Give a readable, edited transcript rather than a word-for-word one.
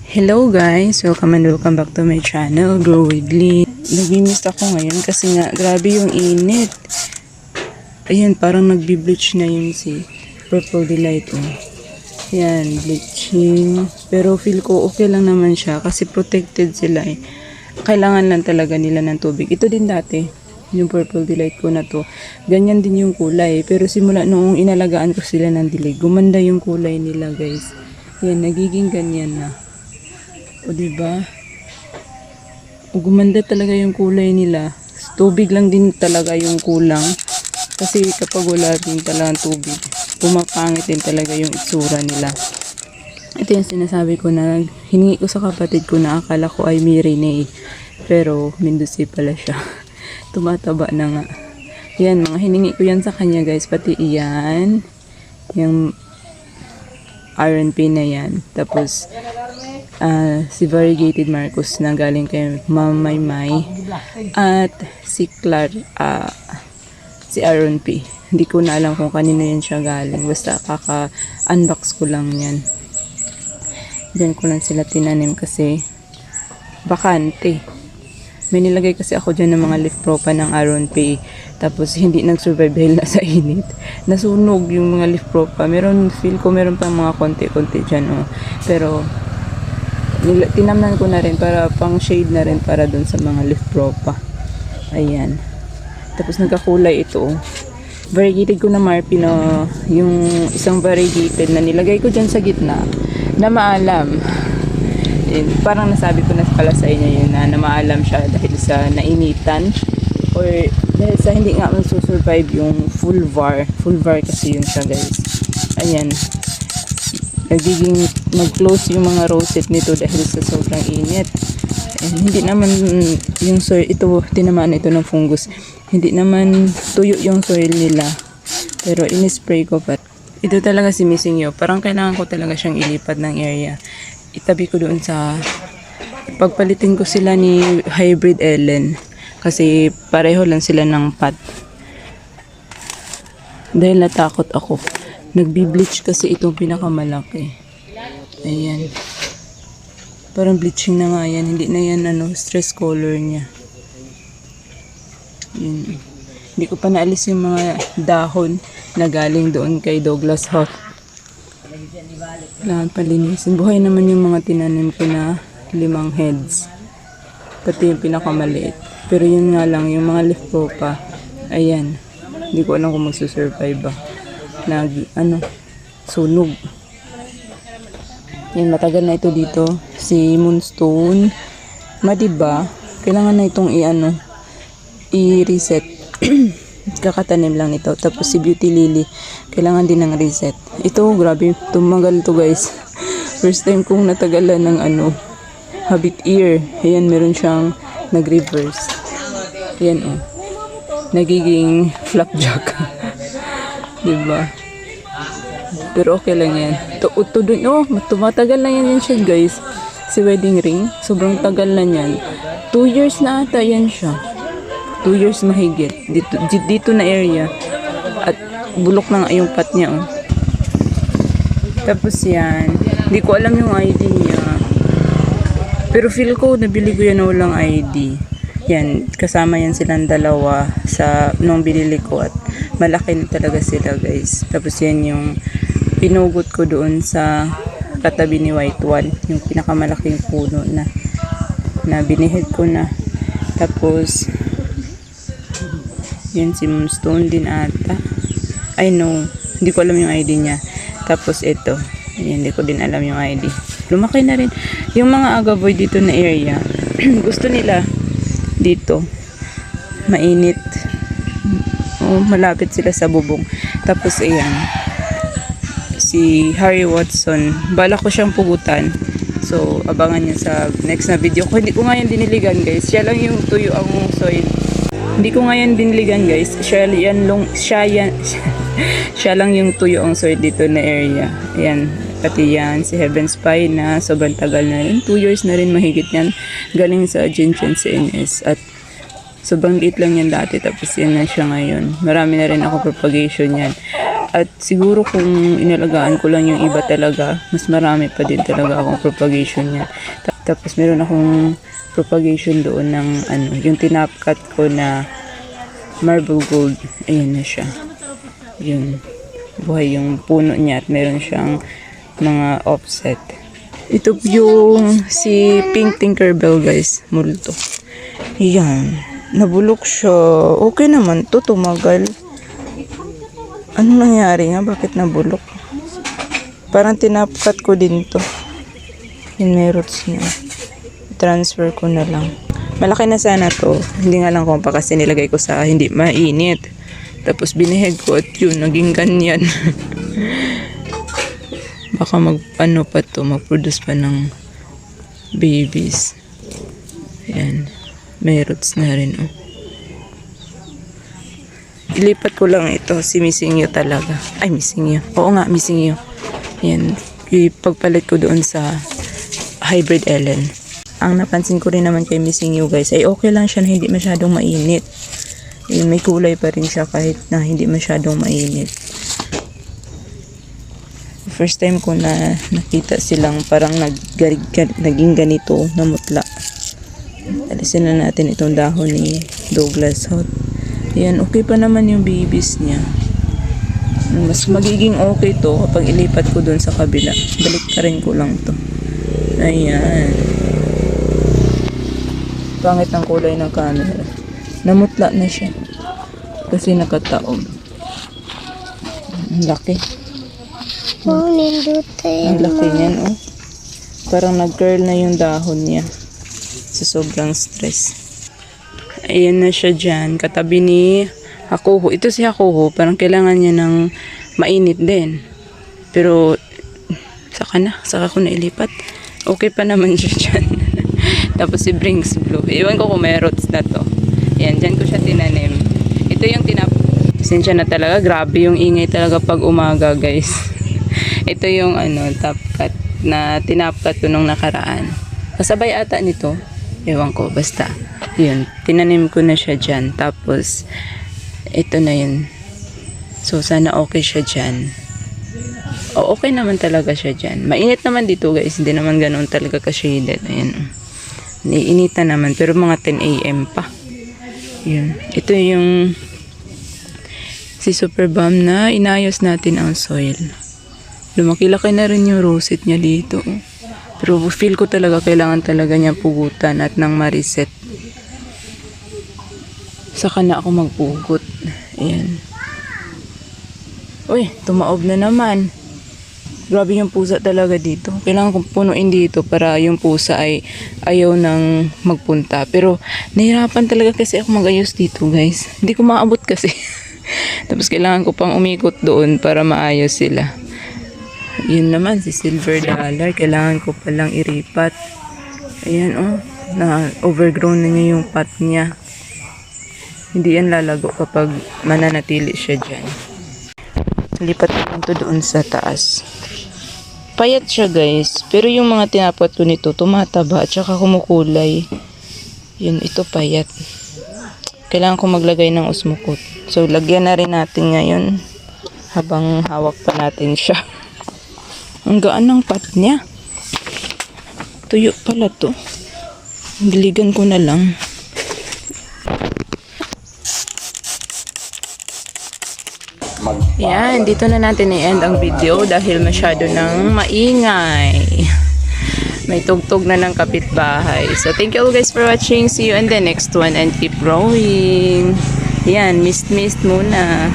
Hello guys! Welcome and welcome back to my channel, Grow with Lee. Nag-miss ako ngayon kasi nga grabe yung init. Ayan, parang nagbi-bleach na yun si Purple Delight. Oh. Ayan, bleaching. Pero feel ko okay lang naman siya kasi protected sila eh. Kailangan lang talaga nila ng tubig. Ito din dati, yung Purple Delight ko na to. Ganyan din yung kulay. Pero simula noong inalagaan ko sila ng dilig, gumanda yung kulay nila guys. Ayan, nagiging ganyan na. O diba? O gumanda talaga yung kulay nila. Tubig lang din talaga yung kulang. Kasi kapag wala din talaga tubig, pumapangit din talaga yung itsura nila. Ito yung sinasabi ko na hiningi ko sa kapatid ko na akala ko ay Myrinae. Pero Mendoza pala siya. Tumataba na nga. Yan, mga hiningi ko yan sa kanya guys. Pati iyan. Yung RNP na yan. Tapos si Variegated Marcos na galing kay Mamaymay at si si Aaron P. Hindi ko na alam kung kanino yan siya galing. Basta kaka-unbox ko lang yan. Diyan ko lang sila tinanim kasi bakante. May nilagay kasi ako dyan ng mga leaf propa ng Aaron P. Tapos hindi nag-survive dahil nasa init. Nasunog yung mga leaf propa. Feel ko meron pang mga konti-konti dyan. Oh. Pero tinamnan ko na rin para pang shade na rin para dun sa mga leaf propa. Ayan. Tapos nagkakulay ito. Variegated ko na Marpi na yung isang variegated na nilagay ko dyan sa gitna na maalam. Parang nasabi ko na pala sa inyo yun na maalam siya dahil sa nainitan or dahil sa hindi nga magsusurvive yung full var kasi yun siya guys. Ayan. Nagiging mag-close yung mga rosette nito dahil sa sobrang init. And hindi naman yung soil, ito, tinamaan ito ng fungus. Hindi naman tuyo yung soil nila. Pero in-spray ko pa. Ito talaga si Missing You. Parang kailangan ko talaga siyang ilipat ng area. Itabi ko doon sa, pagpalitin ko sila ni Hybrid Ellen. Kasi pareho lang sila ng pot. Dahil natakot ako. Nagbi-bleach kasi itong pinakamalaki. Ayan. Parang bleaching na nga yan. Hindi na yan stress color niya. Yun. Hindi ko pa naalis yung mga dahon na galing doon kay Douglas Hawk. Kailangan palinisin. Buhay naman yung mga tinanim ko na 5 heads. Pati yung pinakamaliit. Pero yun nga lang, yung mga leaf propa, ayan. Hindi ko alam kung magsusurvive ba. Sunog. Yan, matagal na ito dito. Si Moonstone. Madiba, kailangan na itong i-reset. Kakatanim lang ito. Tapos si Beauty Lily, kailangan din ng reset. Ito, grabe, tumagal to guys. First time kong natagalan ng habit ear. Ayan, meron siyang nag-reverse. Ayan, oh. Nagiging flapjack. Diba? Pero okay lang yan. Tumatagal na yan siya guys. Si wedding ring, sobrang tagal na yan. 2 years na ata yan siya. 2 years mahigit. Dito na area. At bulok na nga yung pot niya. Oh. Tapos yan. Hindi ko alam yung ID niya. Pero feel ko, nabili ko yan na walang ID. Yan, kasama yan silang dalawa sa nung binili ko at malaki na talaga sila guys. Tapos yan yung pinugot ko doon sa katabi ni White Wall, yung pinakamalaking puno na binihid ko na. Tapos yan si Moonstone din ata. I know, hindi ko alam yung ID niya. Tapos ito, yan, hindi ko din alam yung ID. Lumaki na rin. Yung mga agavoy dito na area, gusto nila dito mainit. Malapit sila sa bubong. Tapos ayan, si Harry Watson, bala ko siyang pugutan. So abangan niya sa next na video ko. Hindi ko nga yan diniligan guys. Siya lang yung tuyo ang soil. Hindi ko nga yan diniligan guys. Siya lang yung tuyo ang soil dito na area. Ayan. Pati yan, si Heaven Spy na sobrang tagal na rin. 2 years na rin mahigit yan. Galing sa Jinchen CNS. At sobrang liit lang yan dati. Tapos yan na siya ngayon. Marami na rin ako propagation yan. At siguro kung inalagaan ko lang yung iba talaga, mas marami pa din talaga akong propagation niya. Tapos meron akong propagation doon ng ano, yung tinapkat ko na marble gold. Ayan na siya. Yun. Buhay yung puno niya at meron siyang mga offset. Ito yung si Pink Tinkerbell guys. Multo. Yan. Nabulok siya. Okay naman to. Tumagal. Ano nangyari nga? Bakit nabulok? Parang tinapkat ko din to. Yung may roots niya. Transfer ko na lang. Malaki na sana to. Hindi nga lang kung pa kasi nilagay ko sa hindi mainit. Tapos biniheg ko at yun, naging ganyan. Baka ano pa to, mag-produce pa ng babies. Ayan. May roots na rin, oh. Ilipat ko lang ito, si Missing You talaga. Ay, Missing You. Oo nga, Missing You. Ayan. Ipagpalit ko doon sa Hybrid Ellen. Ang napansin ko rin naman kay Missing You guys, ay okay lang siya na hindi masyadong mainit. Ayan, may kulay pa rin siya kahit na hindi masyadong mainit. First time ko na nakita silang parang naging ganito, namutla. Alisin na natin itong dahon ni Douglas Hot. Ayan, okay pa naman yung babies niya. Mas magiging okay to kapag ilipat ko dun sa kabila. Balik ka rin ko lang to. Ayan. Pangit ang kulay ng camera. Namutla na siya. Kasi nakataob. Ang laki. Oh, nindutin. Ang laki niyan, oh. Parang nag-curl na yung dahon niya. Sa sobrang stress. Ayan na siya dyan. Katabi ni Hakuho. Ito si Hakuho. Parang kailangan niya ng mainit din. Pero, saka ko na ilipat. Okay pa naman siya dyan. Tapos si Brinks Blue. Iwan ko kung may roots na to. Ayan, dyan ko siya tinanim. Ito yung Pasensya na talaga. Grabe yung ingay talaga pag umaga, guys. Ito yung top cut na tinapkat ko nung nakaraan. Kasabay ata nito. Ewan ko, basta. Yun, tinanim ko na siya dyan. Tapos, ito na yun. So, sana okay siya dyan. O, okay naman talaga siya dyan. Mainit naman dito, guys. Hindi naman ganoon talaga ka-shaded. Ayan. Naiinitan naman. Pero mga 10 a.m. pa. Yun. Ito yung si Super Balm na inayos natin ang soil. Lumaki-laki na rin yung roset niya dito. Pero feel ko talaga kailangan talaga niya pugutan at nang ma-reset. Saka na ako magpugot. Ayan. Uy, tumaob na naman. Grabe yung pusa talaga dito. Kailangan kong punuin dito para yung pusa ay ayaw nang magpunta. Pero nahirapan talaga kasi ako magayos dito, guys. Hindi ko maabot kasi. Tapos kailangan ko pang umikot doon para maayos sila. Yun naman, si Silver Dollar. Kailangan ko palang iripat. Ayan, oh. Na overgrown na niya yung pot niya. Hindi yan lalago kapag mananatili siya dyan. Lipat naman to doon sa taas. Payat siya, guys. Pero yung mga tinapat ko nito, tumataba at saka kumukulay. Yun, ito payat. Kailangan ko maglagay ng osmokot. So, lagyan na rin natin ngayon habang hawak pa natin siya. Ang gaan ng pot niya. Tuyo pala to. Diligan ko na lang. Yan, dito na natin i-end ang video dahil masyado nang maingay. May tugtog na ng kapitbahay. So, thank you all guys for watching. See you in the next one and keep growing. Yan, mist muna.